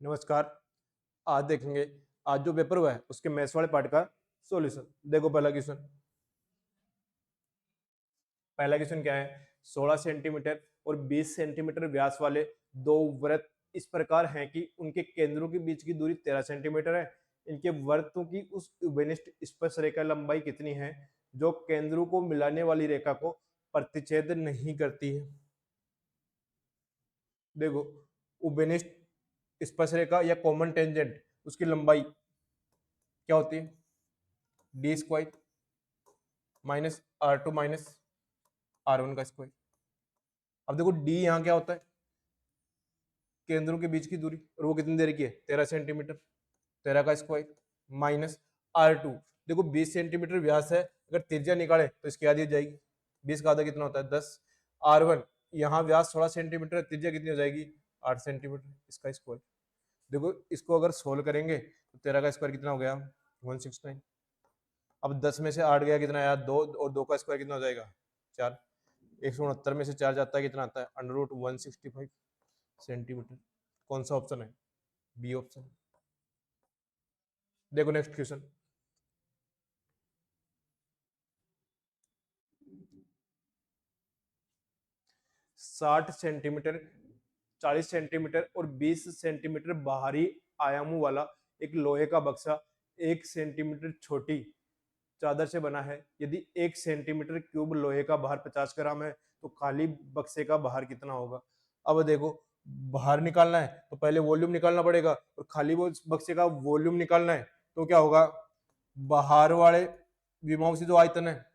नमस्कार। आज देखेंगे, आज जो पेपर हुआ है उसके मैथ्स वाले पार्ट का सॉल्यूशन। देखो पहला क्वेश्चन क्या है। 16 सेंटीमीटर और 20 सेंटीमीटर व्यास वाले दो वृत्त इस प्रकार हैं कि उनके केंद्रों के बीच की दूरी 13 सेंटीमीटर है। इनके वृत्तों की उस उभयनिष्ठ स्पर्श रेखा लंबाई कितनी है जो केंद्रों को मिलाने वाली रेखा को प्रतिच्छेद नहीं करती है। देखो, उभयनिष्ठ स्पर्श रेखा या कॉमन टेंजेंट, उसकी लंबाई क्या होती है? D square minus R2 minus R1 का स्क्वायर। अब देखो डी यहाँ क्या होता है? केंद्रों के बीच की दूरी, और वो कितनी देर की है? 13 सेंटीमीटर। 13 का स्क्वायर माइनस R2। देखो 20 सेंटीमीटर व्यास है, अगर त्रिज्या निकाले तो इसकी आधी हो जाएगी। 20 का आधा कितना होता है? 10। R1 यहाँ व्यास 16 सेंटीमीटर, त्रिज्या कितनी हो जाएगी? 8 सेंटीमीटर, इसका स्क्वायर। देखो इसको अगर सोल्व करेंगे तो 13 का स्क्वायर कितना हो गया? 169। अब 10 में से 8 गया, कितना आया? 2, और 2 का स्क्वायर कितना हो जाएगा? 4। 169 में से 4 जाता है, कितना आता है? √165 सेंटीमीटर। कौन सा ऑप्शन है? B option. देखो नेक्स्ट क्वेश्चन। साठ सेंटीमीटर, 40 सेंटीमीटर और 20 सेंटीमीटर बाहरी आयामों वाला एक लोहे का बक्सा 1 सेंटीमीटर छोटी चादर से बना है। यदि 1 सेंटीमीटर क्यूब लोहे का भार 50 ग्राम है तो खाली बक्से का भार कितना होगा? अब देखो, बाहर निकालना है तो पहले वॉल्यूम निकालना पड़ेगा, और खाली वो बक्से का वॉल्यूम निकालना है तो क्या होगा? बाहर वाले विमाओं से जो आयतन है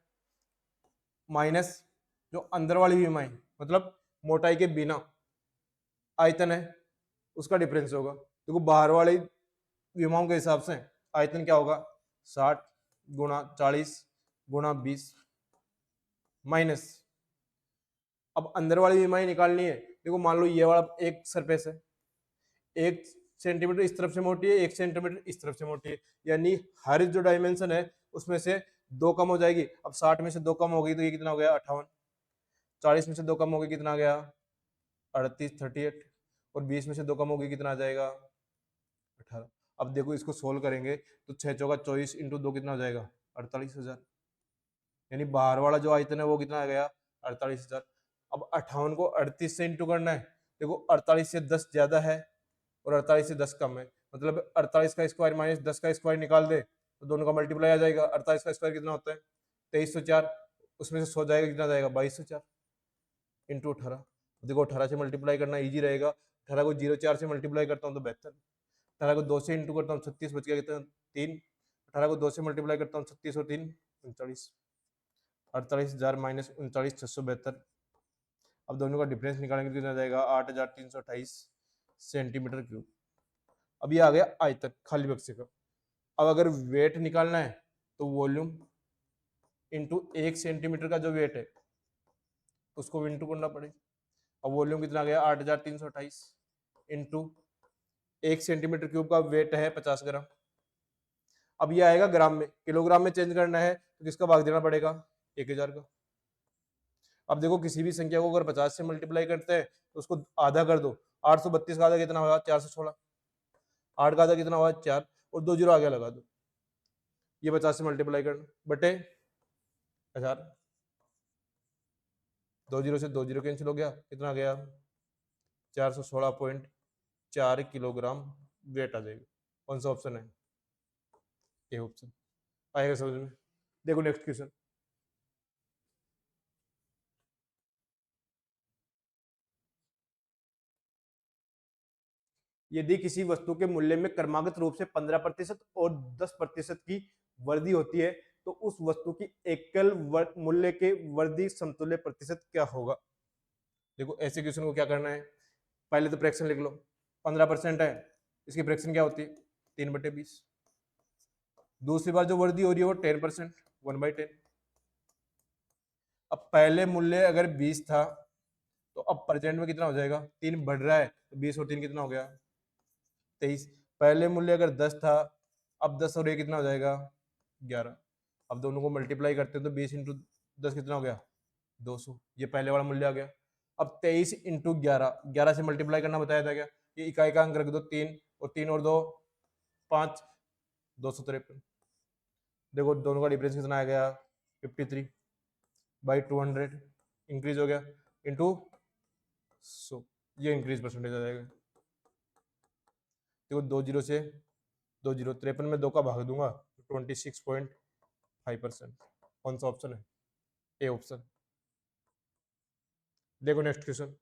माइनस जो अंदर वाली विमाएं, मतलब मोटाई के बिना आयतन है, उसका डिफरेंस होगा। देखो बाहर वाली विमाओं के हिसाब से आयतन क्या होगा? 60 गुणा 40 गुणा 20 माइनस, अब अंदर वाली विमाएं निकालनी है। देखो मान लो ये वाला एक सरफेस है, 1 सेंटीमीटर इस तरफ से मोटी है, 1 सेंटीमीटर इस तरफ से मोटी है, यानी हर जो डायमेंशन है उसमें से 2 कम हो जाएगी। अब 60 में से 2 कम हो गई तो ये कितना हो गया? 58। 40 में से 2 कम हो गई, कितना आ गया? 38 और 20 में से 2 कम हो गई, कितना आ जाएगा? 18। अब देखो इसको सोल्व करेंगे तो 6 चौका 24 इंटू 2 कितना हो जाएगा? 48,000। यानी बाहर वाला जो आयतन है वो कितना आ गया? 48,000। अब 58 को 38 से इंटू करना है। देखो 48 से 10 ज्यादा है और 48 से 10 कम है, मतलब 48 का स्क्वायर माइनस 10 का स्क्वायर निकाल दे तो दोनों का मल्टीप्लाई आ जाएगा। 48 का स्क्वायर कितना होता है? 2304। उसमें से 100 जाएगा, कितना जाएगा? 2204 इंटू 18। देखो 18 से मल्टीप्लाई करना ईजी रहेगा। 18 को 0,4 से मल्टीप्लाई करता हूँ तो 72। 18 को 2 से इंटू करता हूँ 36, बच गया कितना? 3। 18 को 2 से मल्टीप्लाई करता हूँ 36 और 3 39। 48,000 माइनस 39,672। अब दोनों का डिफरेंस निकालेंगे तो कितना जाएगा? 8,328 सेंटीमीटर क्यूब। अब ये आ गया आयतन खाली बक्से का। अब अगर वेट निकालना है तो वॉल्यूम इंटू 1 सेंटीमीटर का जो वेट है उसको इंटू करना पड़ेगा। अब वॉल्यूम कितना आ गया? 8,328 इंटू 1 सेंटीमीटर क्यूब का वेट है 50 ग्राम। अब ये आएगा ग्राम में, किलोग्राम में चेंज करना है तो किसका भाग देना पड़ेगा? 1,000 का। अब देखो किसी भी संख्या को अगर 50 से मल्टीप्लाई करते हैं तो उसको आधा कर दो। 832 का आधा कितना होगा? 416। 8 का आधा कितना होगा? 4, और 2 जीरो आगे लगा दो। ये 50 से मल्टीप्लाई करना बटे 1000। 2 जीरो से 2 जीरो कैंसिल हो गया, कितना आ गया? 416.4 किलोग्राम वेट आ जाएगा। कौन सा ऑप्शन है? A option. आएगा समझ में? देखो नेक्स्ट क्वेश्चन। यदि किसी वस्तु के मूल्य में क्रमागत रूप से 15% और 10% की वृद्धि होती है तो उस वस्तु की एकल मूल्य के वृद्धि समतुल्य प्रतिशत क्या होगा? देखो ऐसे क्वेश्चन को क्या करना है, पहले तो फ्रैक्शन लिख लो। 15% है, इसकी फ्रैक्शन क्या होती है? 3/20। दूसरी बार जो वृद्धि हो रही है वो 10%, 1/10। अब पहले मूल्य अगर 20 था तो अब प्रेजेंट में कितना हो जाएगा? 3 बढ़ रहा है तो 20 और 3 कितना हो गया? 23। पहले मूल्य अगर 10 था, अब 10 और ये कितना हो जाएगा? 11। अब दोनों को मल्टीप्लाई करते हैं तो 20 इंटू 10 कितना हो गया? 200। ये पहले वाला मूल्य आ गया। अब 23 इंटू 11, 11 से मल्टीप्लाई करना बताया था क्या? ये इकाई का अंक रख दो 3, और 3 और 2 5, 253। देखो दोनों का डिफरेंस कितना आ गया 53 बाई 200 इंक्रीज हो गया इंटू 100, ये इंक्रीज परसेंटेज आ जाएगा। देखो 2 जीरो से 2 जीरो 53 में 2 का भाग दूंगा तो 26.5%। कौन सा ऑप्शन है? A option. देखो नेक्स्ट क्वेश्चन।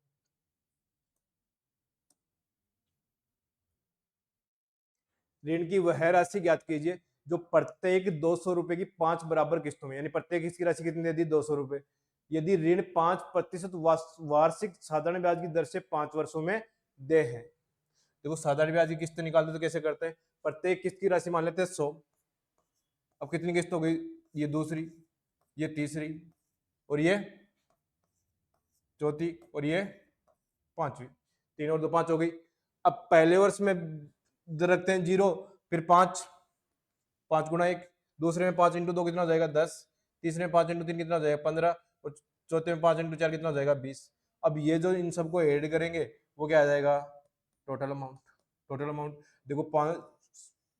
ऋण की वह राशि ज्ञात कीजिए जो प्रत्येक 200 रुपए की 5 बराबर किस्तों में, यानी प्रत्येक इसकी राशि कितनी दे दी 200 रुपए, यदि ऋण 5% वार्षिक साधारण ब्याज की दर से 5 वर्षों में दे है। देखो साधारण ब्याज की किस्त निकालते तो कैसे करते हैं, प्रत्येक किस्त की राशि मान लेते हैं 100। अब कितनी किस्त हो गई, ये दूसरी, ये तीसरी, और ये चौथी, और ये पांचवी। 3 और 2 5 हो गई। अब पहले वर्ष में रखते हैं 0, फिर 5, 5 गुणा 1, दूसरे में 5 इंटू 2 कितना हो जाएगा 10, तीसरे में 5 इंटू 3 कितना हो जाएगा 15, और चौथे में 5 इंटू 4 कितना हो जाएगा 20। अब ये जो इन सबको ऐड करेंगे वो क्या आ जाएगा, टोटल अमाउंट। टोटल अमाउंट देखो 5,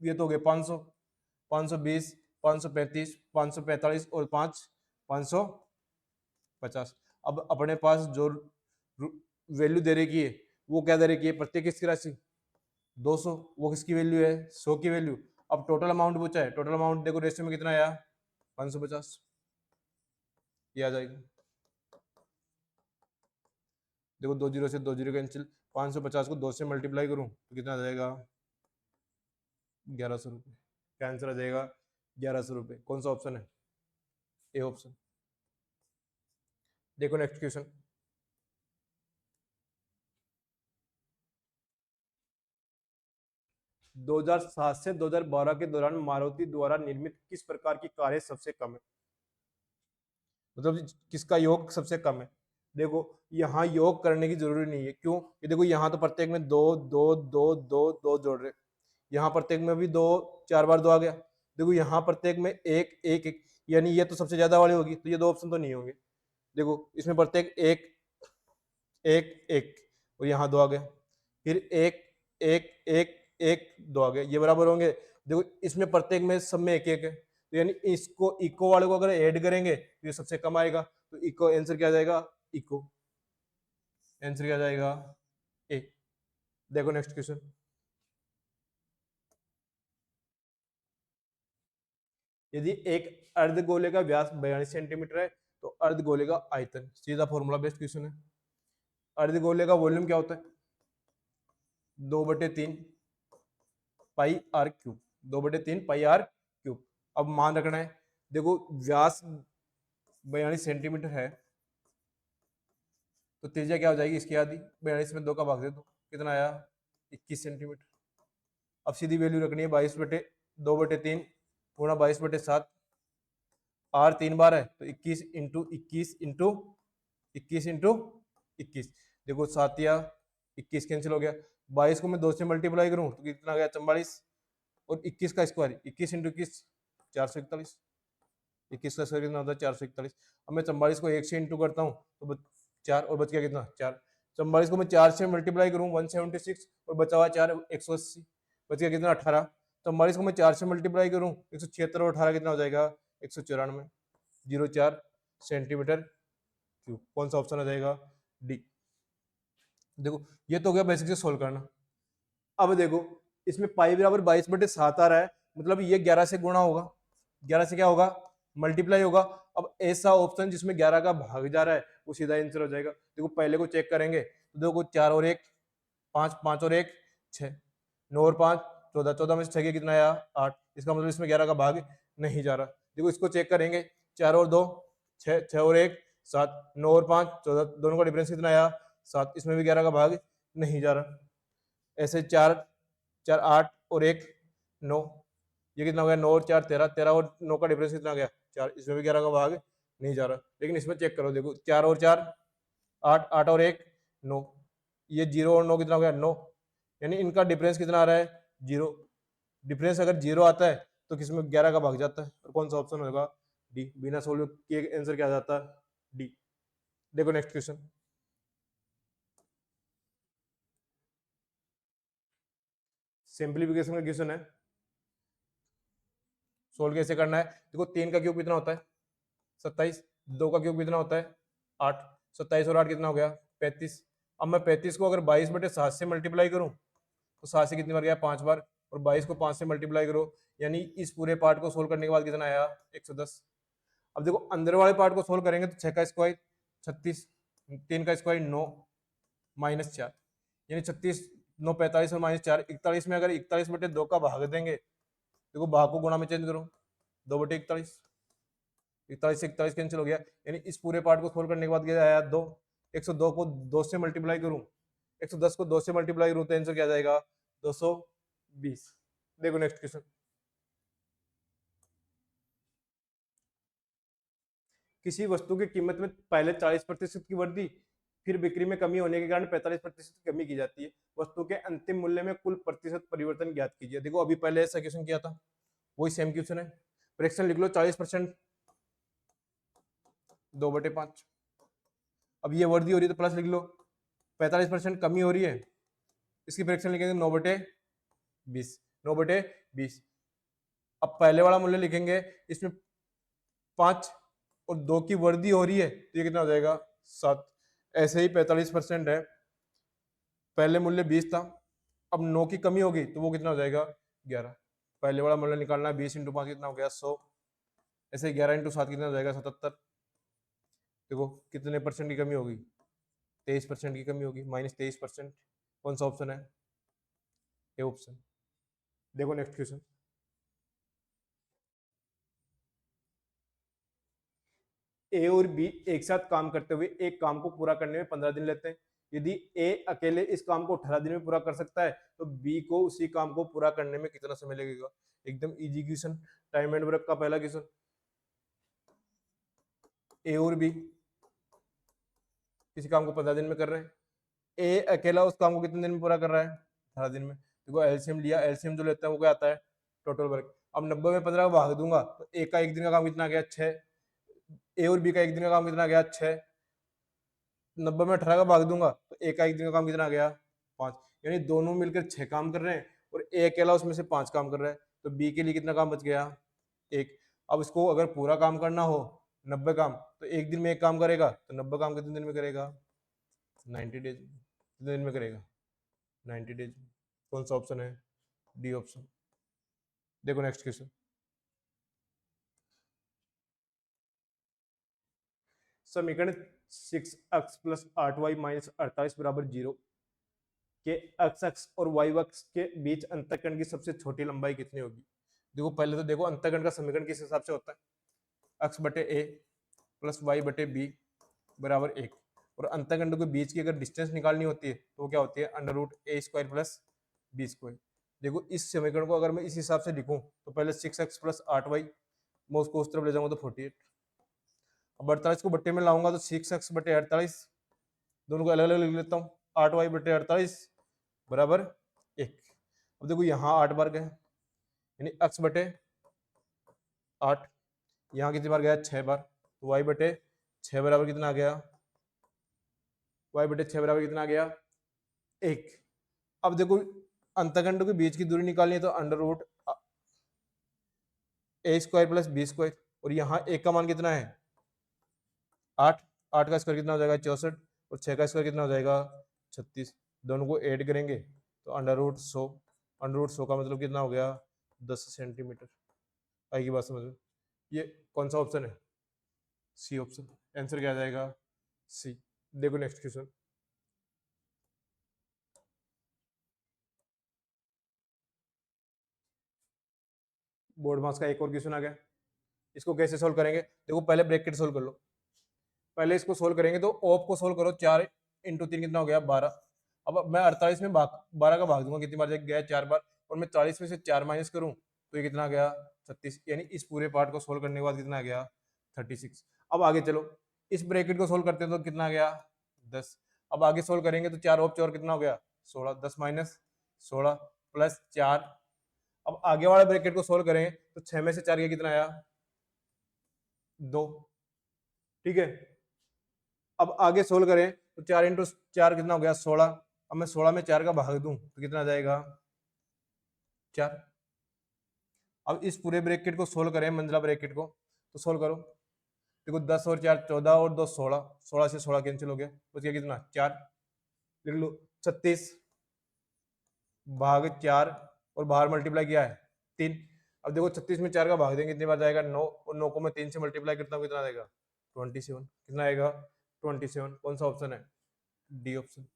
ये तो हो गए 500, 520, 535, 545 और 5, 550। अब अपने पास जो वैल्यू दे रखी है वो क्या दे रखी है, प्रत्येक किसकी राशि 200, वो किसकी वैल्यू है 100 की वैल्यू। अब टोटल अमाउंट पूछा है, टोटल अमाउंट देखो रेशियो में कितना आया 550, ये आ जाएगा। देखो 2 जीरो से 2 जीरो कैंसिल, 550 को 2 से मल्टीप्लाई करूं तो कितना आ जाएगा 1100 रुपये। क्या आंसर आ जाएगा 1100 रुपये। कौन सा ऑप्शन है, ए ऑप्शन। देखो नेक्स्ट क्वेश्चन। दो 2007 से 2012 के दौरान मारुति द्वारा निर्मित किस प्रकार की कारें सबसे कम है, मतलब किसका योग सबसे कम है। देखो यहाँ योग करने की जरूरी नहीं है, क्यों, ये देखो यहाँ तो प्रत्येक में दो दो दो दो दो जोड़ रहे, यहाँ प्रत्येक में भी दो, 4 बार 2 आ गया। देखो यहाँ प्रत्येक में एक एक एक, यानी ये तो सबसे ज्यादा वाली होगी, तो ये 2 ऑप्शन तो नहीं होंगे। देखो इसमें प्रत्येक एक एक एक, और यहाँ 2 आ गया, फिर एक एक एक एक 2 आ गया, ये बराबर होंगे। देखो इसमें प्रत्येक में सब में एक एक है, तो यानी इसको इको वाले को अगर ऐड करेंगे तो ये सबसे कम आएगा, तो इको आंसर क्या आ जाएगा, इको आंसर क्या आ जाएगा ए। देखो नेक्स्ट क्वेश्चन। यदि एक अर्धगोले का व्यास 42 सेंटीमीटर है तो अर्धगोले का आयतन, सीधा फॉर्मूला बेस्ड क्वेश्चन है। अर्धगोले का वॉल्यूम क्या होता है 2/3 pi r cube, 2/3 pi r cube. अब मान रखना है, देखो व्यास 42 सेंटीमीटर है तो त्रिज्या क्या हो जाएगी इसकी आधी, 42 में 2 का भाग दे दो कितना आया 21 सेंटीमीटर। अब सीधी वैल्यू रखनी है 22/2/3 गुणा 22/7, आर 3 बार है तो 21 इंटू 21 इंटू 21 इंटू 21। देखो 7 या 21 कैंसिल हो गया, 22 को मैं 2 से मल्टीप्लाई करूं तो कितना आ गया 44, और 21 का स्क्वायर 21 इंटू 21 441, 21 का स्क्वायर कितना होता है 441। अब मैं 44 को 1 से इंटू करता हूँ तो 4, और बच गया कितना 4। 44 को मैं 4 से मल्टीप्लाई करूँ 176, और बचा हुआ 4 180, बच गया कितना 18। 44 को मैं 4 से मल्टीप्लाई करूँ 176 और 18 कितना हो जाएगा 194, 04 सेंटीमीटर क्यूब। कौन सा ऑप्शन आ जाएगा, डी। देखो ये तो हो गया बेसिक से सोल्व करना। अब देखो इसमें पाई बराबर 22/7 आ रहा है, मतलब ये 11 से गुणा होगा, 11 से क्या होगा मल्टीप्लाई होगा। अब ऐसा ऑप्शन जिसमें 11 का भाग जा रहा है वो सीधा आंसर हो जाएगा। देखो पहले को चेक करेंगे तो देखो 4 और 1 5, 5 और 1 6, 9 और 5 14, 14 में से 6 के कितना आया 8, इसका मतलब इसमें 11 का भाग नहीं जा रहा। देखो इसको चेक करेंगे 4 और 2 6, 6 और 1 7, 9 और 5 14, दोनों का डिफरेंस कितना आया 7, इसमें भी 11 का भाग नहीं जा रहा। ऐसे 4 4 8 और 1 9, ये कितना हो गया 9 और 4 13, 13 और 9 का डिफरेंस कितना आ गया 4, इसमें भी 11 का भाग नहीं जा रहा। लेकिन इसमें चेक करो, देखो 4 और 4 8, 8 और 1 9, ये 0 और 9 कितना हो गया 9, यानी इनका डिफरेंस कितना आ रहा है 0। डिफरेंस अगर 0 आता है तो किसमें 11 का भाग जाता है, और कौन सा ऑप्शन होगा, डी। बिना सोल्व किए आंसर क्या आ जाता है, डी। देखो नेक्स्ट क्वेश्चन। सिंप्लीफिकेशन का क्वेश्चन है, सोल्व कैसे करना है। देखो 3 का क्यूब कितना होता है 27, 2 का क्यूब कितना होता है 8, 27 और 8 कितना हो गया 35। अब मैं 35 को अगर 22/7 से मल्टीप्लाई करूं तो 7 से कितनी बार गया 5 बार, और 22 को 5 से मल्टीप्लाई करो, यानी इस पूरे पार्ट को सोल्व करने के बाद कितना आया 110। अब देखो अंदर वाले पार्ट को सोल्व करेंगे तो 6 का स्क्वायर 36, 3 का स्क्वायर 9 -4, यानी 36 9 45 और -4 41 में अगर 41/2 का भाग देंगे, देखो भाग को गुणा में चेंज करो 2/41, 41 से 41 कैंसिल हो गया, यानी इस पूरे पार्ट को सोल्व करने के बाद क्या आया 2, 102 को 2 से मल्टीप्लाई करूं, 110 को 2 से मल्टीप्लाई करूं तो आंसर क्या जाएगा 220। देखो नेक्स्ट क्वेश्चन, किसी वस्तु की कीमत में पहले 40% की वृद्धि फिर बिक्री में कमी होने के कारण 45% की कमी की जाती है, वस्तु के अंतिम मूल्य में कुल प्रतिशत परिवर्तन ज्ञात कीजिए। देखो अभी पहले ऐसा क्वेश्चन किया था, वही सेम क्वेश्चन है। फ्रैक्शन लिख लो 40% 2/5, अब ये वृद्धि हो रही है तो प्लस लिख लो, 45% कमी हो रही है, इसकी फ्रैक्शन लिखेंगे 9/20, 9/20। अब पहले वाला मूल्य लिखेंगे, इसमें 5 और 2 की वृद्धि हो रही है तो ये कितना हो जाएगा 7। ऐसे ही 45% है, पहले मूल्य 20 था, अब 9 की कमी होगी तो वो कितना हो जाएगा 11। पहले वाला मूल्य निकालना है, 20 × 5 कितना हो गया 100, ऐसे 11 × 7 कितना हो जाएगा 77। देखो कितने परसेंट की कमी होगी 23% की कमी होगी, -23%। कौन सा ऑप्शन है ए ऑप्शन। देखो नेक्स्ट क्वेश्चन, ए और बी एक साथ काम करते हुए एक काम को पूरा करने में 15 दिन लेते हैं। यदि ए अकेले इस काम को 18 दिन में पूरा कर सकता है तो बी को उसी काम को पूरा करने में कितना समय लगेगा। एकदम easy question, time and work का पहला क्वेश्चन। ए और बी किसी काम को 15 दिन में कर रहे हैं, ए अकेला उस काम को कितने दिन में पूरा कर रहा है 18 दिन में। देखो एलसीएम लिया, एलसीएम जो लेता है वो क्या आता है टोटल वर्क। अब 90 में 15 का भाग दूंगा तो ए का एक दिन का काम कितना गया 6, ए और बी का एक दिन का काम कितना गया 6, 90 में 18 का भाग दूंगा तो ए का एक दिन का काम कितना गया 5, यानी दोनों मिलकर 6 काम कर रहे हैं और ए अकेला उसमें से 5 काम कर रहा है, तो बी के लिए कितना काम बच गया 1। अब इसको अगर पूरा काम करना हो 90 काम तो एक दिन में एक काम करेगा, तो 90 काम कितने दिन में करेगा 90 डेज। कितने दिन में करेगा 90 डेज। कौन सा ऑप्शन है डी ऑप्शन। देखो नेक्स्ट क्वेश्चन, समीकरण 6x + 8y - 48 = 0 के x अक्ष और y अक्ष के बीच अंतःखंड की सबसे छोटी लंबाई कितनी होगी। देखो पहले तो देखो अंतःखंड का समीकरण किस हिसाब से होता है, x/a + y/b = 1, और अंतःखंड के बीच की अगर डिस्टेंस निकालनी होती है तो वो क्या होती है √a² + b²। देखो इस समीकरण को अगर मैं इस हिसाब से लिखूं तो पहले 6x + 8y, मैं उसको उस तरफ ले जाऊंगा तो 48, अब 48 को बट्टे में लाऊंगा तो 6x/48, दोनों को अलग अलग लिख लेता हूँ, 8y/48 = 1। अब देखो यहाँ 8 बार गए, यानी x/8, यहाँ कितनी बार गया 6 बार, तो y/6 बराबर कितना आ गया, y/6 बराबर कितना आ गया 1। अब देखो अंतःखंड के बीच की दूरी निकालनी है तो √a² + b², और यहाँ एक का मान कितना है 8, 8 का स्क्वायर कितना हो जाएगा 64, और 6 का स्क्वायर कितना हो जाएगा 36, दोनों को ऐड करेंगे तो √100, √100 का मतलब कितना हो गया 10 सेंटीमीटर। आएगी बात समझ में। ये कौन सा ऑप्शन है सी ऑप्शन, आंसर क्या आ जाएगा सी। देखो नेक्स्ट क्वेश्चन, बोर्ड मास का एक और क्वेश्चन आ गया, इसको कैसे सोल्व करेंगे। देखो पहले ब्रैकेट सोल्व कर लो, पहले इसको सोल्व करेंगे तो ऑफ को सोल्व करो, 4 × 3 कितना हो गया 12। अब मैं 48 में 12 का भाग दूंगा, कितनी बार गया 4 बार, और मैं 40 में से 4 माइनस करूं तो ये कितना गया 36, यानी इस पूरे पार्ट को सोल्व करने के बाद कितना आ गया 36। अब आगे चलो, इस ब्रैकेट को सोल्व करते हैं तो कितना गया 10। अब आगे सोल्व करेंगे तो 4 ऑफ 4 कितना हो गया 16, 10 - 16 + 4। अब आगे वाले ब्रैकेट को सोल्व करें तो 6 में से 4 गया कितना आया 2, ठीक है। अब आगे सोल्व करें तो 4 × 4 कितना हो गया 16। अब मैं 16 में 4 का भाग दूं तो कितना आ जाएगा 4। अब इस पूरे ब्रैकेट को सोल्व करें, मंजिला ब्रैकेट को, तो सोल्व करो। देखो 10 और 4 14 और 2 16, 16 से 16 कैंसिल हो गया, बच गया कितना 4। लिख लो 36 भाग 4, और बाहर मल्टीप्लाई किया है 3। अब देखो 36 में 4 का भाग देंगे कितनी बार जाएगा 9, और 9 को मैं 3 से मल्टीप्लाई करता हूँ कितना आएगा 27। कितना आएगा 27। कौन सा ऑप्शन है? D option.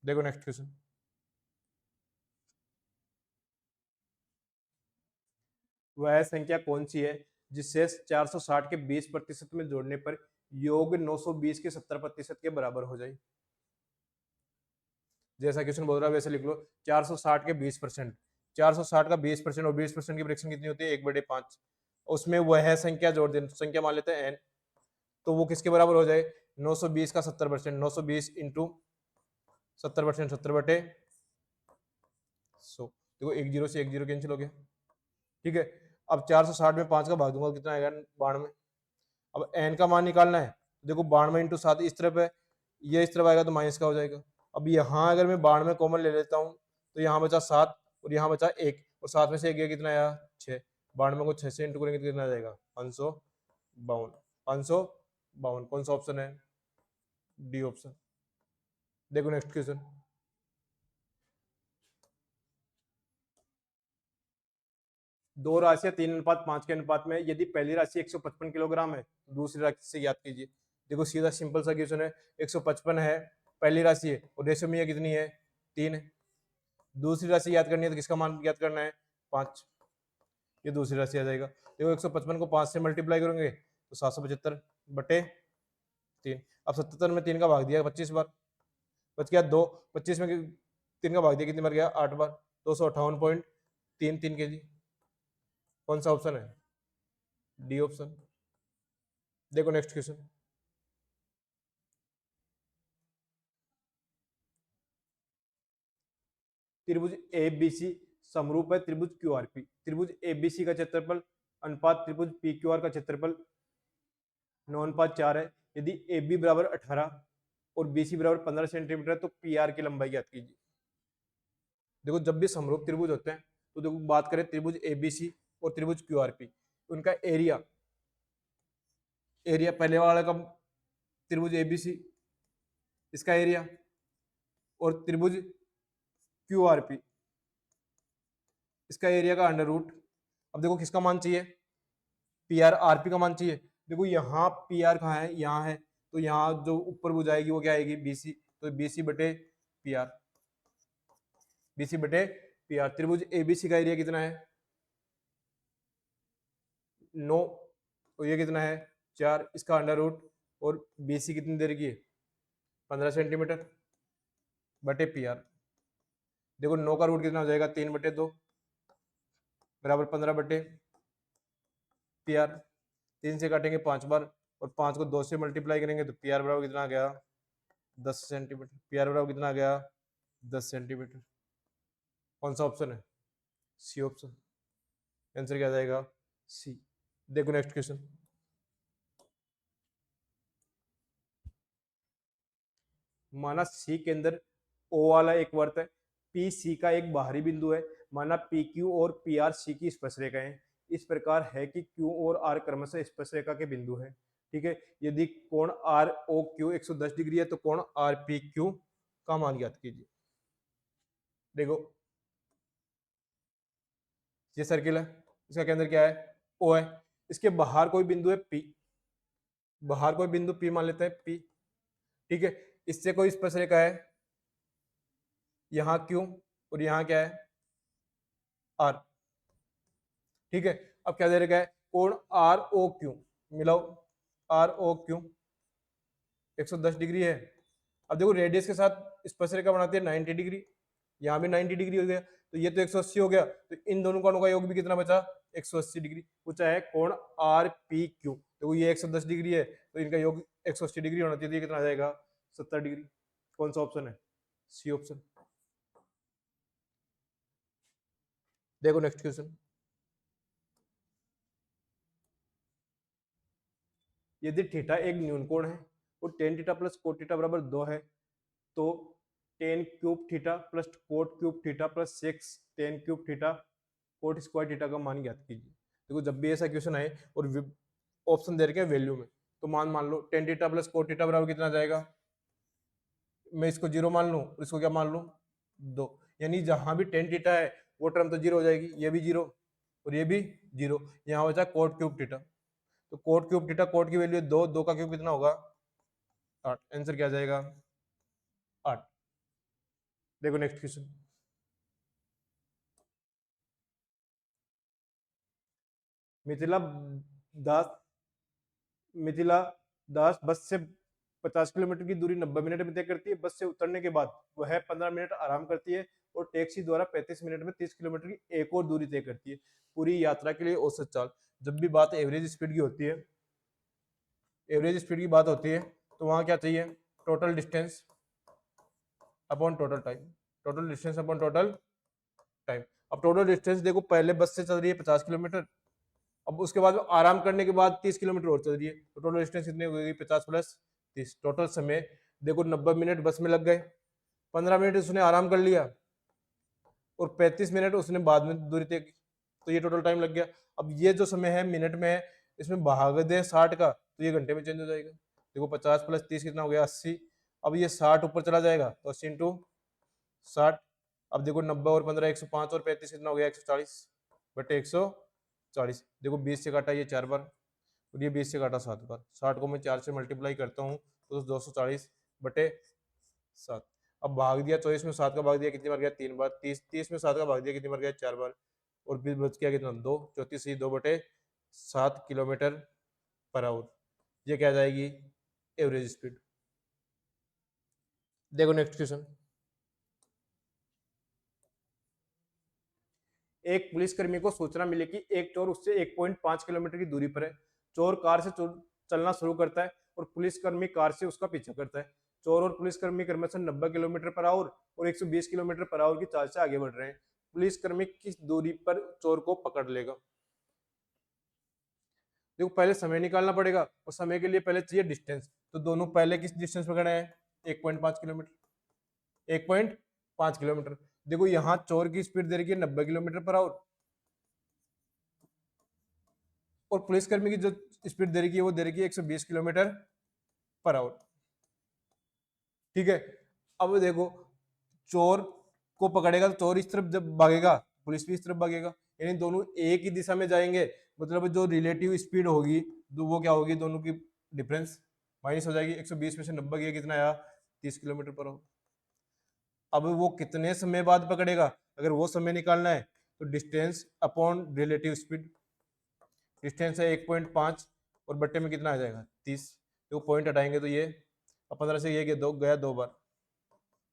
देखो नेक्स्ट क्वेश्चन। वह संख्या कौन सी है जिससे 460 के 20% में जोड़ने पर योग 920 के 70% के बराबर हो जाए? जैसा क्वेश्चन बोल रहा है वैसे लिख लो। 460 के 20%, 460 का 20%, और 20% की फ्रैक्शन कितनी होती है 1/5। उसमें वह संख्या जोड़ दें, संख्या मान लेते हैं n, तो वो किसके बराबर हो जाए 920 का 70%, 920 इंटू 70%, 70/100। देखो 1 0 से 1 0 कैंसिल हो गया। ठीक है, अब 460 में 5 का भाग दूंगा कितना आएगा 92। अब n का मान निकालना है, देखो 92 इंटू 7 इस तरफ है, ये इस तरफ आएगा तो माइनस का हो जाएगा। अब यहाँ अगर मैं 92 कॉमन ले लेता हूँ तो यहाँ बचा 7 और यहाँ बचा 1, और 7 में से 1 गया कितना आया 6। 92 को 6 से इंटू करेंगे तो कितना आ जाएगा 552। 552 कौन सा ऑप्शन है? D option. देखो नेक्स्ट क्वेश्चन। दो राशियां 3:5 के अनुपात में, यदि पहली राशि 155 किलोग्राम है, दूसरी राशि से याद कीजिए। देखो सीधा सिंपल सा क्वेश्चन है, 155 है पहली राशि है, और रेशियो में कितनी है 3 है। दूसरी राशि याद करनी है तो किसका मान याद करना है 5। ये दूसरी राशि आ जाएगा। देखो 155 को 5 से मल्टीप्लाई करेंगे तो 775/3। अब 77 में 3 का भाग दिया 25 बार, बच गया 2। 25 में 3 का भाग दिया कितनी बार गया 8 बार, 258.33 kg। कौन सा ऑप्शन है? D option. देखो नेक्स्ट क्वेश्चन। त्रिभुज एबीसी समरूप है त्रिभुज क्यूआरपी। त्रिभुज एबीसी का क्षेत्रफल अनुपात त्रिभुज पीक्यूआर का क्षेत्रफल 9:4 है। यदि ए बी बराबर 18 और बी सी बराबर 15 सेंटीमीटर है तो पी आर की लंबाई याद कीजिए। देखो जब भी समरूप त्रिभुज होते हैं तो देखो बात करें त्रिभुज एबीसी और त्रिभुज क्यूआरपी, उनका एरिया, एरिया पहले वाला का त्रिभुज एबीसी इसका एरिया, और त्रिभुज क्यूआरपी इसका एरिया का अंडर रूट। अब देखो किसका मान चाहिए, पी आर आरपी का मान चाहिए। देखो यहाँ पी आर कहाँ है, यहाँ है, तो यहाँ जो ऊपर भुजा आएगी वो क्या आएगी बीसी, तो बीसी बटे पी आर, बीसी बटे पी आर। त्रिभुज एबीसी का एरिया कितना है 9, तो ये कितना है 4, इसका अंडर रूट, और बीसी कितनी देर की है 15 सेंटीमीटर बटे पी आर। देखो 9 का रूट कितना हो जाएगा 3/2 बराबर 15 बटे पी आर। 3 से काटेंगे 5 बार, और 5 को 2 से मल्टीप्लाई करेंगे तो पी आर बराबर कितना आ गया 10 सेंटीमीटर। पी आर बराबर कितना आ गया 10 सेंटीमीटर। कौन सा ऑप्शन है? C option. आंसर क्या आ जाएगा सी। देखो नेक्स्ट क्वेश्चन। माना सी के अंदर ओ वाला एक वर्त है, पी सी का एक बाहरी बिंदु है, माना पी क्यू और पी आर सी की स्पर्शरेखा है। इस प्रकार है कि क्यू और आर क्रमशः स्पर्शरेखा के बिंदु है। ठीक है, यदि कोण आर ओ क्यू 110 डिग्री है तो कोण आर पी क्यू का मान ज्ञात कीजिए। देखो ये सर्किल है, इसका केंद्र क्या है ओ है, इसके बाहर कोई बिंदु है पी, बाहर कोई बिंदु पी मान लेते हैं पी। ठीक है, इससे कोई स्पर्शरेखा है यहाँ क्यू, और यहाँ क्या है आर। ठीक है, अब क्या दे रखा है कोण आर ओ क्यू, मिलाओ आर ओ क्यू 110 डिग्री है। अब देखो रेडियस के साथ स्पर्शरेखा बनाती है 90 डिग्री, यहाँ भी 90 डिग्री हो गया, तो ये तो 180 हो गया, तो इन दोनों कोणों का योग भी कितना बचा 180 डिग्री। पूछा है कोण आर पी क्यू, तो ये 110 डिग्री है तो इनका योग 180 डिग्री होना चाहिए, तो ये कितना आ जाएगा 70 डिग्री। कौन सा ऑप्शन है? C option. देखो नेक्स्ट क्वेश्चन। यदि थीटा एक न्यून कोण है और tan theta plus cot theta बराबर 2 है, तो tan cube theta plus cot cube theta plus 6 tan cube theta cot square theta का मान ज्ञात कीजिए। देखो जब भी ऐसा क्वेश्चन आए और ऑप्शन दे रखे हैं वैल्यू में, तो मान लो tan theta plus cot theta बराबर कितना जाएगा, मैं इसको जीरो मान लूं और इसको क्या मान लूं, दो, यानी जहां भी टेन थीटा है वो टर्म तो जीरो हो जाएगी, ये भी जीरो और ये भी जीरो, यहाँ हो जाए कोट क्यूब थीटा, तो कोट क्यूब थीटा, कोट की वैल्यू दो, दो का क्यूब कितना होगा 8, आंसर क्या जाएगा 8। देखो नेक्स्ट क्वेश्चन, मिथिला दास मिथिला दास बस से 50 किलोमीटर की दूरी 90 मिनट में तय करती है। बस से उतरने के बाद वह 15 मिनट आराम करती है और टैक्सी द्वारा 35 मिनट में 30 किलोमीटर की एक और दूरी तय करती है। पूरी यात्रा के लिए औसत चाल, जब भी बात एवरेज स्पीड की होती है, एवरेज स्पीड की बात होती है, तो वहां क्या चाहिए, total distance upon total time, total distance upon total time. अब टोटल डिस्टेंस देखो, पहले बस से चल रही है 50 किलोमीटर, अब उसके बाद आराम करने के बाद 30 किलोमीटर और चल रही है, तो टोटल डिस्टेंस कितनी हो गई 50 प्लस 30, टोटल समय देखो 90 मिनट बस में लग गए, 15 मिनट उसने आराम कर लिया और 35 मिनट उसने बाद में दूरी तय की, तो ये टोटल टाइम लग गया। अब ये जो समय है मिनट में है, इसमें भाग दे 60 का तो ये घंटे में चेंज हो जाएगा। देखो 50 प्लस 30 कितना हो गया 80, अब ये 60 ऊपर चला जाएगा तो 80 इंटू 60, अब देखो 90 और 15 105 और 35 कितना हो गया 140 बटे 140, देखो 20 से काटा ये 4 बार और ये 20 से काटा 7 बार, 60 को मैं 4 से मल्टीप्लाई करता हूँ तो 240 बटे 7। अब भाग दिया 24 में 7 का भाग दिया कितनी बार गया 3 बार, 30 में 7 का भाग दिया कितनी बार गया 4 बार, और 20 बच गया कितना 2, 34 2 बटे 7 किलोमीटर पर आवर, ये क्या जाएगी एवरेज स्पीड। देखो नेक्स्ट क्वेश्चन, एक पुलिसकर्मी को सूचना मिली कि एक चोर उससे 1.5 किलोमीटर की दूरी पर है। चोर कार से चलना शुरू करता है और पुलिसकर्मी कार से उसका पीछा करता है। चोर और पुलिसकर्मी क्रमशः 90 किलोमीटर पर आवर और 120 किलोमीटर पर आवर की चाल से आगे बढ़ रहे हैं। पुलिसकर्मी किस दूरी पर चोर को पकड़ लेगा। देखो पहले समय निकालना पड़ेगा और समय के लिए पहले चाहिए डिस्टेंस, तो दोनों पहले किस डिस्टेंस पर खड़े हैं 1.5 किलोमीटर, 1.5 किलोमीटर। देखो यहाँ चोर की स्पीड दे रखी है 90 किलोमीटर पर आवर और पुलिसकर्मी की जो स्पीड दे रखी है वो दे रखी है 120 किलोमीटर पर आवर, ठीक है। अब देखो चोर को पकड़ेगा तो चोर इस तरफ जब भागेगा पुलिस भी इस तरफ भागेगा, यानी दोनों एक ही दिशा में जाएंगे, मतलब जो रिलेटिव स्पीड होगी वो क्या होगी, दोनों की डिफरेंस माइनस हो जाएगी। 120 में से 90 गया कितना आया 30 किलोमीटर पर आवर। अब वो कितने समय बाद पकड़ेगा, अगर वो समय निकालना है तो distance upon relative speed, distance है 1.5 और बट्टे में कितना आ जाएगा 30, तो पॉइंट हटाएंगे तो ये 15 से ये गया 2 बार,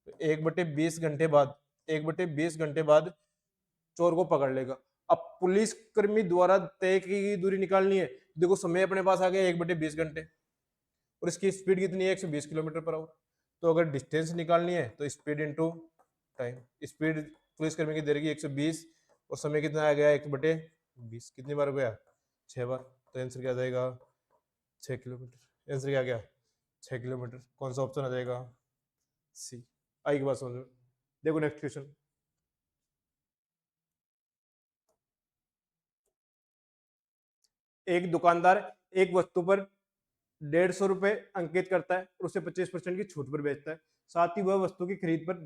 तो 1/20 घंटे बाद 1/20 घंटे बाद चोर को पकड़ लेगा। अब पुलिसकर्मी द्वारा तय की गई दूरी निकालनी है, देखो समय अपने पास आ गया 1/20 घंटे और इसकी स्पीड कितनी है 120 किलोमीटर पर आवर, तो अगर डिस्टेंस निकालनी है तो स्पीड इंटू टाइम, स्पीड पुलिसकर्मी की दे रही 120 और समय कितना आ गया 1/20, कितनी बार हो गया 6 बार, तो आंसर क्या आ जाएगा 6 किलोमीटर। आंसर क्या आ गया 6 किलोमीटर। कौन सा ऑप्शन आ जाएगा सी। आई की बात समझ में। देखो नेक्स्ट क्वेश्चन, एक दुकानदार एक वस्तु पर 150 रुपए अंकित करता है और उसे 25% की छूट पर बेचता है। साथ ही वह वस्तु की खरीद पर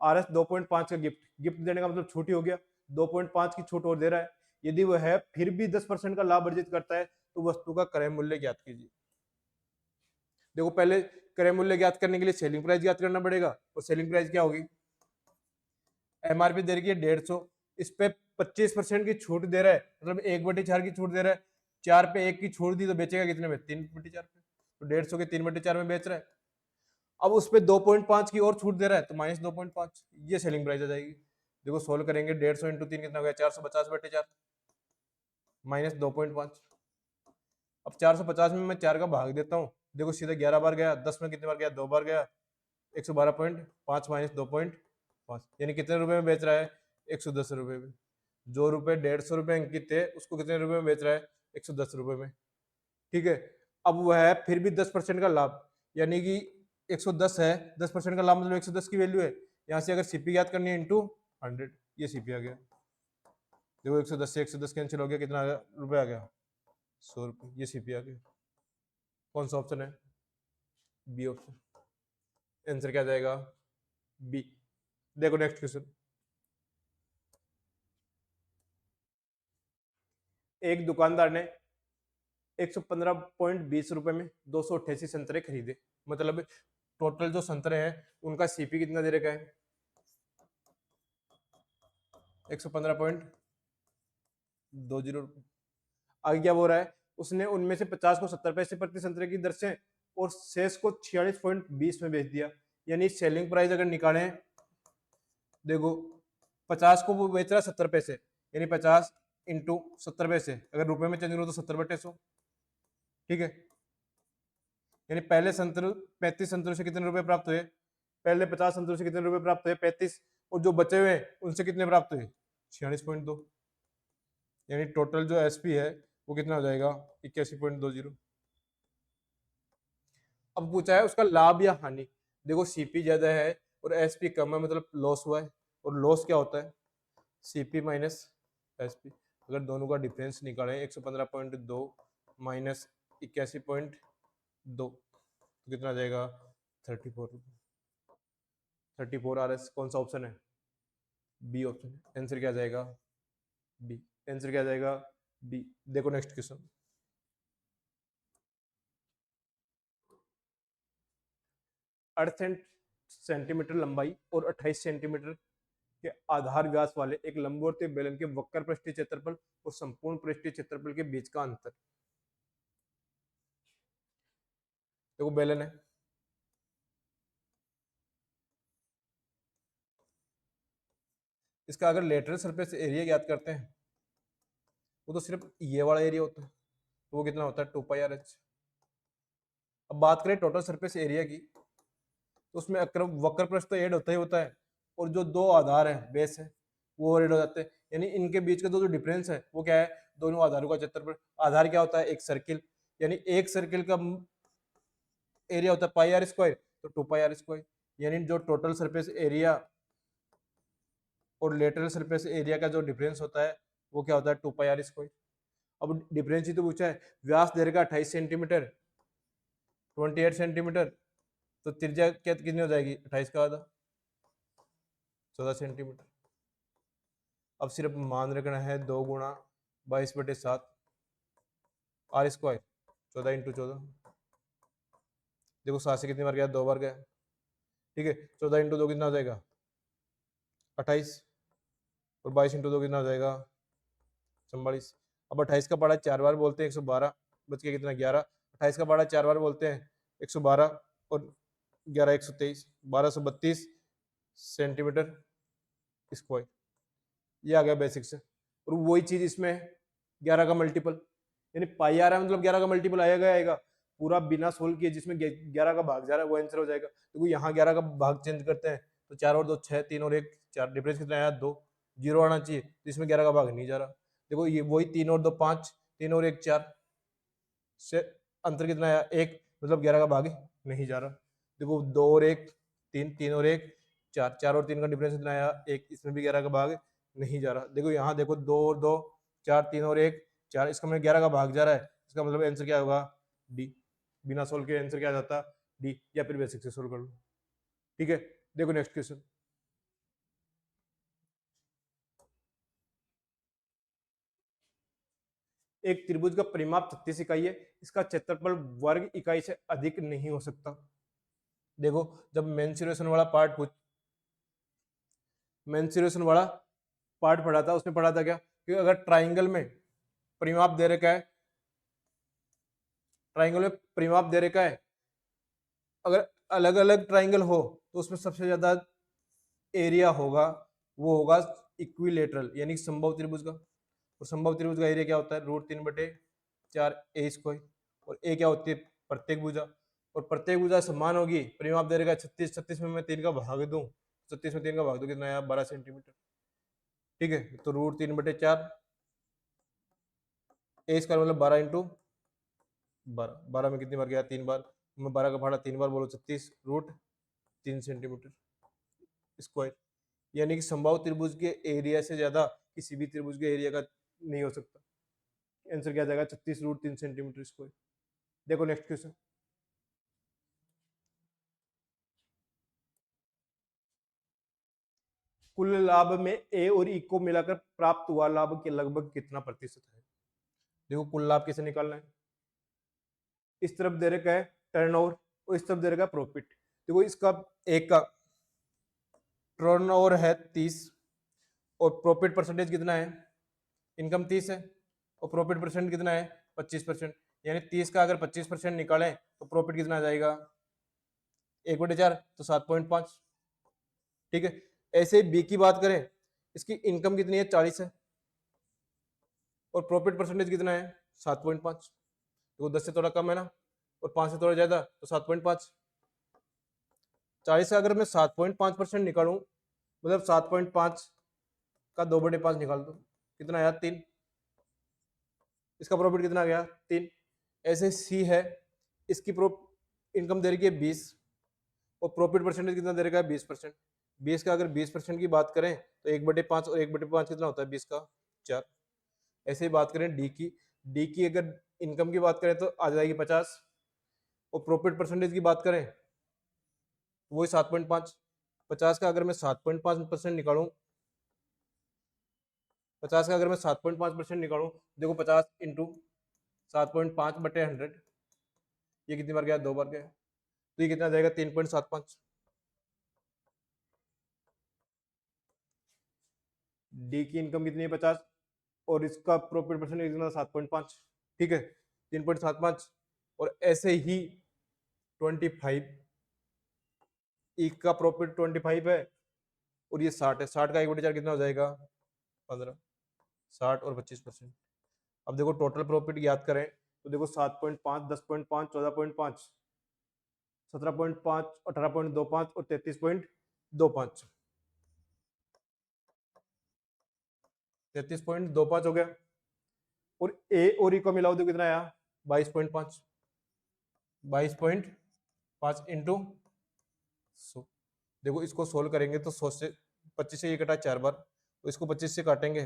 RS 2.5 का गिफ्ट गिफ्ट देने का मतलब छूट ही हो गया, 2.5 की छूट और दे रहा है। यदि वह फिर भी 10% का लाभ अर्जित करता है तो वस्तु का क्रय मूल्य ज्ञात कीजिए। देखो पहले क्रय मूल्य ज्ञात करने के लिए सेलिंग प्राइस ज्ञात करना पड़ेगा, और सेलिंग प्राइस क्या होगी, MRP दे रही है 150, इस पे 25% की छूट दे रहा है, मतलब 1/4 की छूट दे रहा है, 4 पे 1 की छूट दी तो बेचेगा कितने में 3/4 पे, तो 150 के 3/4 में बेच रहा है। अब उस पे 2.5 की और छूट दे रहा है तो -2.5, ये सेलिंग प्राइस आ जाएगी। देखो सोल्व करेंगे 150 इंटू 3 कितना हो गया 450/4 -2.5। अब 450 में मैं 4 का भाग देता हूँ, देखो सीधा 11 बार गया, 10 में कितनी बार गया 2 बार गया, 112.5 -2.5, यानी कितने रुपए में बेच रहा है 110 रुपए में। जो रुपए 150 रुपए अंकित थे उसको कितने रुपए में बेच रहा है 110 रुपए में, ठीक है। अब वह है फिर भी 10% का लाभ, यानी कि 110 है, 10% का लाभ मतलब 110 की वैल्यू है। यहाँ से अगर सीपी याद करनी है इंटू 100, ये सीपी आ गया। देखो 110 से 110 कैंसिल हो गया, कितना आ गया रुपये आ गया 100 रुपये, ये सीपी आ गया। कौन सा ऑप्शन है? B option. आंसर क्या जाएगा? बी। देखो नेक्स्ट क्वेश्चन। एक दुकानदार ने 115.20 रुपए में 288 संतरे खरीदे, मतलब टोटल जो संतरे हैं उनका सीपी कितना दे रखा है? 115.20 रुपये। आगे क्या बोल रहा है? उसने उनमें से 50 को 70 पैसे प्रति संतरे की दर से और शेष को 46.20 में बेच दिया। यानी सेलिंग प्राइस अगर निकालें, देखो 50 को वो बेच रहा है 70 पैसे, यानी 50 इंटू 70 पैसे, अगर रुपए में चेंज करो तो 70/100, ठीक है। यानी पहले संतरे 35 संतरों से कितने रुपए प्राप्त हुए? पहले 50 संतरों से कितने रुपए प्राप्त हुए? 35। और जो बचे हुए उनसे कितने प्राप्त हुए? 46.2। यानी टोटल जो एसपी है वो कितना हो जाएगा? 81.20। अब पूछा है उसका लाभ या हानि। देखो सीपी ज्यादा है और एसपी कम है, मतलब लॉस हुआ है। और लॉस क्या होता है? CP minus SP. अगर दोनों का डिफरेंस निकालें 115.2 माइनस 81.2 तो कितना आ जाएगा? 34। 34 आर एस। कौन सा ऑप्शन है? B option. आंसर क्या जाएगा? बी। आंसर क्या जाएगा? बी। देखो नेक्स्ट क्वेश्चन। अर्थ सेंटीमीटर लंबाई और 28 सेंटीमीटर के आधार व्यास वाले एक लंबवतीय बेलन के वक्र पृष्ठीय क्षेत्रफल और संपूर्ण पृष्ठीय क्षेत्रफल के बीच का अंतर। देखो बेलन है, इसका अगर लेटरल सरफेस एरिया याद करते हैं वो तो सिर्फ ये वाला एरिया होता है, तो वो कितना होता है? 2πr/h। अब बात करें टोटल सरफेस एरिया की, तो उसमें वक्र पृष्ठ तो ऐड होता ही होता है, और जो दो आधार है बेस है वो ऐड हो जाते हैं। यानी इनके बीच का जो डिफरेंस है वो क्या है? दोनों आधारों का क्षेत्रफल। आधार क्या होता है? एक सर्किल, यानी एक सर्किल का एरिया होता है πr², तो 2πr²। यानी जो टोटल सरफेस एरिया और लेटरल सरफेस एरिया का जो डिफरेंस होता है वो क्या होता है? 2πr²। अब डिफरेंस ही तो पूछा है। व्यास दे रखा 28 सेंटीमीटर, 28 सेंटीमीटर, तो त्रिज्या क्या कितनी हो जाएगी? 28 का आधा, 14 सेंटीमीटर। अब सिर्फ मान रखना है 2 गुणा 22/7 r², 14 × 14। देखो 7 से कितनी बार गया? 2 बार गया, ठीक है। 14 × 2 कितना हो जाएगा? 28। और 22 × 2 कितना हो जाएगा? 44। अब 28 का पढ़ा 4 बार बोलते हैं 112, बच के कितना? 11। 28 का पढ़ा 4 बार बोलते हैं 112, और 11 123, 1232 सेंटीमीटर स्क्वायर। ये आ गया बेसिक से। और वही चीज इसमें 11 का मल्टीपल, यानी पाई आ रहा है मतलब 11 का मल्टीपल आएगा पूरा बिना सोल्व किए, जिसमें 11 का भाग जा रहा है वो आंसर हो जाएगा। देखो यहाँ 11 का भाग चेंज करते हैं तो 4 और 2 6, 3 और 1 4, डिफरेंस कितना आया? 2। 0 आना चाहिए, तो इसमें 11 का भाग नहीं जा रहा। देखो ये वही 3 और 2 5, 3 और 1 4 से अंतर कितना आया? 1, मतलब 11 का भाग नहीं जा रहा। देखो 2 और 1 3, 3 और 1 4, 4 और 3 का डिफरेंस कितना आया? 1, इसमें भी 11 का भाग नहीं जा रहा। देखो यहाँ देखो 2 और 2 4, 3 और 1 4, इसका मतलब 11 का भाग जा रहा है, इसका मतलब आंसर क्या होगा? डी। बिना सोल्व के आंसर क्या आ जाता? डी। या फिर बेसिक से सोल्व कर लो, ठीक है। देखो नेक्स्ट क्वेश्चन। एक त्रिभुज का परिमाप 36 इकाई है, इसका क्षेत्रफल वर्ग इकाई से अधिक नहीं हो सकता। देखो जब मेंसुरेशन वाला पार्ट मेंसुरेशन वाला पार्ट पढ़ा था, उसमें पढ़ा था क्या कि अगर ट्राइंगल में परिमाप दे रखा है, ट्राइंगल में परिमाप दे रखा है, अगर अलग अलग ट्राइंगल हो तो उसमें सबसे ज्यादा एरिया होगा वो होगा इक्विलेटरल, यानी संभव त्रिभुज का। और संभव त्रिभुज का एरिया क्या होता है? √3/4 a²। और ए क्या होती है? प्रत्येक भुजा। और प्रत्येक भुजा समान होगी, परिमाप दे रखा 36, 36 में मैं 3 का भाग दूं, 36 में 3 का भाग दूं कितना आया? 12 सेंटीमीटर, ठीक है। तो √3/4 a² मतलब 12 × 12, 12 में कितनी बार गया? 3 बार, मैं 12 का पहाड़ा 3 बार बोलो 36 रूट 3 सेंटीमीटर स्क्वायर, यानी कि समबाहु त्रिभुज के एरिया से ज्यादा किसी भी त्रिभुज के एरिया का नहीं हो सकता। आंसर क्या आ जाएगा? 36 रूट 3 सेंटीमीटर स्क्वायर। देखो नेक्स्ट क्वेश्चन। कुल लाभ में ए और ई को मिलाकर प्राप्त हुआ लाभ के लगभग कितना प्रतिशत है? देखो कुल लाभ कैसे निकालना है। इस तरफ दे रखा है टर्नओवर और इस तरफ दे रखा है प्रॉफिट। देखो इसका एक का टर्नओवर है 30 और प्रॉफिट परसेंटेज कितना है? इनकम 30 है और प्रॉफिट परसेंट कितना है? 25%। यानी 30 का अगर 25% निकालें तो प्रॉफिट कितना आ जाएगा? 1/4 तो 7.5। ठीक है। ऐसे ही बी की बात करें, इसकी इनकम कितनी है? 40 है और प्रॉफिट परसेंटेज कितना है? 7.5। तो 10 से थोड़ा कम है ना, और 5 से थोड़ा ज्यादा तो 7.5। 40 का अगर मैं 7.5% निकालूं, मतलब 7.5 का 2/5 निकाल दो, कितना आया? 3। इसका प्रॉफिट कितना आ गया? 3। ऐसे सी है, इसकी इनकम दे रखी है 20 और प्रॉफिट परसेंटेज कितना दे रखा है? 20%। 20 का अगर 20% की बात करें तो 1/5 और 1/5 कितना होता है? 20 का 4। ऐसे ही बात करें डी की अगर इनकम की बात करें तो आ जाएगी 50 और प्रॉफिट परसेंटेज की बात करें वही 7.5। 50 का अगर मैं 7.5% निकालूं, 50 का अगर मैं 7.5% निकालूं, देखो 50 इंटू 7.5/100, ये कितनी बार गया? 2 बार गया। तो ये कितना जाएगा? 3.75। डी की इनकम कितनी है? 50 और इसका प्रॉफिट परसेंटेज कितना? 7.5। ठीक है, 3.75। और ऐसे ही 25, ई का प्रॉफिट 25 है और ये 60 है। 60 का 1/4 कितना हो जाएगा? 15। 60 और 25%। अब देखो टोटल प्रॉफिट याद करें तो देखो 7.5, 10.5, 14.5, 17.5, 18.25 और 33.25। 33.25 हो गया। और ए और ई को मिलाओ तो कितना आया? 22.5। 22.5 इंटू 100। देखो इसको सोल्व करेंगे तो 100 से 25 से ये कटा 4 बार, तो इसको 25 से काटेंगे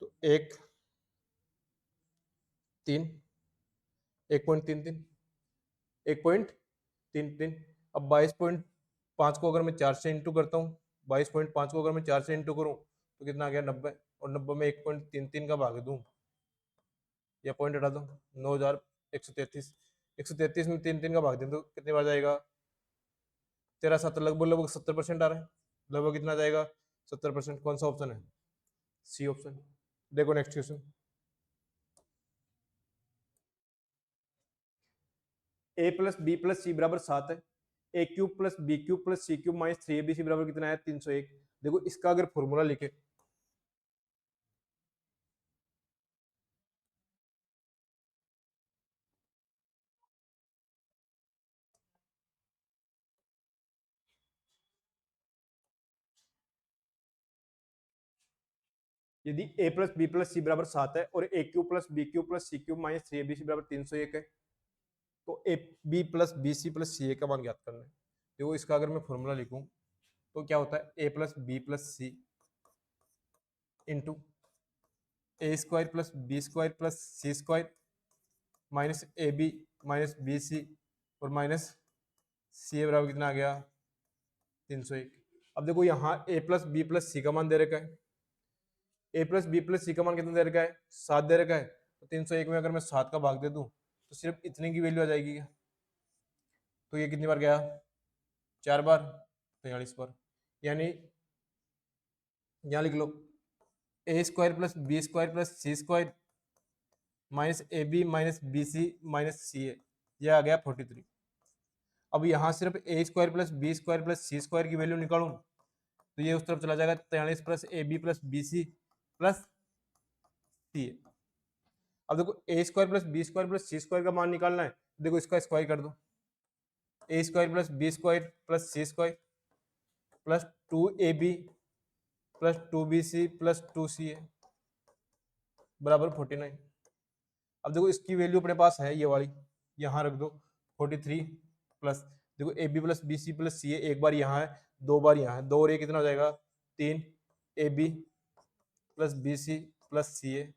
तो 1.3, 1.33, 1.33। अब 22.5 को अगर मैं 4 से इंटू करता हूँ, 22.5 को अगर मैं 4 से इंटू करूँ तो कितना आ गया? 90। और 90 में 1.33 का भाग दूं या पॉइंट हटा दो, 9133। 133 में 3 का भाग दें तो कितनी बार जाएगा? 13 7 लगभग लगभग 70% आ रहा है। लगभग कितना जाएगा? 70%। कौन सा ऑप्शन है? C option. देखो next question. A plus B plus C बराबर 7 है। A cube plus B cube plus C cube minus 3abc बराबर कितना है? 301। देखो इसका अगर फॉर्मूला लिखे, यदि A plus B plus C बराबर 7 है और A cube plus B cube plus C cube minus 3abc बराबर 301 है, तो A B plus B C plus C A का मान ज्ञात करना है। देखो इसका अगर मैं फॉर्मूला लिखूं तो क्या होता है? A plus B plus C into A square plus B square plus C square minus A B minus B C और माइनस सी ए बराबर कितना आ गया? 301। अब देखो यहाँ ए प्लस बी प्लस सी का मान दे रखा है, ए प्लस बी प्लस सी का मान कितना दे रखा है? 7 दे रखा है। तो 301 में अगर मैं 7 का भाग दे दूं तो सिर्फ इतने की वैल्यू आ जाएगी क्या? तो ये कितनी बार गया? 4 बार, 43 बार। यानी यहाँ लिख लो A square plus B square plus C square minus A B minus B C minus C A, यह आ गया 43। अब यहाँ सिर्फ A square plus B square plus C square की वैल्यू निकालूं तो ये उस तरफ चला जाएगा 43 plus A B plus B C plus C A. अब देखो A square plus B square plus C square का मान निकालना है, देखो इसका स्क्वायर कर दो। A square plus B square plus C square plus 2ab plus 2bc plus 2ca बराबर 49। अब देखो इसकी वैल्यू अपने पास है ये वाली, यहाँ रख दो 43 प्लस, देखो A B plus B C plus C A, एक बार यहाँ है, 2 बार यहाँ है, 2 और ये कितना हो जाएगा 3, A B plus B C plus C A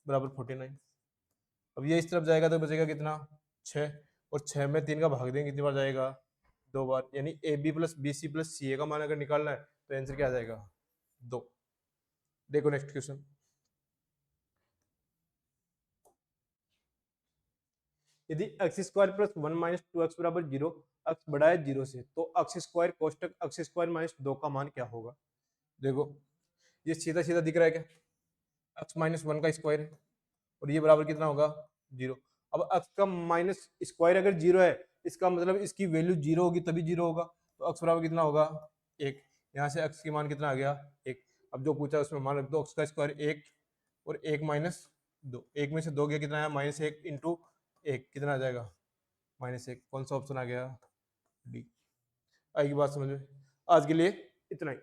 बराबर 49। अब ये इस तरफ जाएगा तो बचेगा कितना 6, और 6 में 3 का भाग देंगे कितनी बार जाएगा 2 बार, यानी A B plus B C plus C A का मान अगर निकालना है तो आंसर क्या आ जाएगा 2। देखो नेक्स्ट क्वेश्चन, यदि X square plus 1 minus 2x बराबर 0, एक्स बड़ा है 0 से, तो एक्स स्क्वायर कोष्टक एक्स स्क्वायर माइनस 2 का मान क्या होगा। देखो ये सीधा सीधा दिख रहा है क्या, एक्स माइनस 1 का स्क्वायर है और ये बराबर कितना होगा 0। अब एक्स का माइनस स्क्वायर अगर 0 है, इसका मतलब इसकी वैल्यू 0 होगी तभी 0 होगा, तो एक्स बराबर कितना होगा 1। यहाँ से एक्स की मान कितना आ गया 1। अब जो पूछा उसमें मान रख दो, एक्स का स्क्वायर 1 और 1 माइनस 2, 1 में से 2 गया कितना आया -1 इंटू 1 कितना आ जाएगा -1। कौन सा ऑप्शन आ गया डी। आएगी बात समझ में। आज के लिए इतना ही।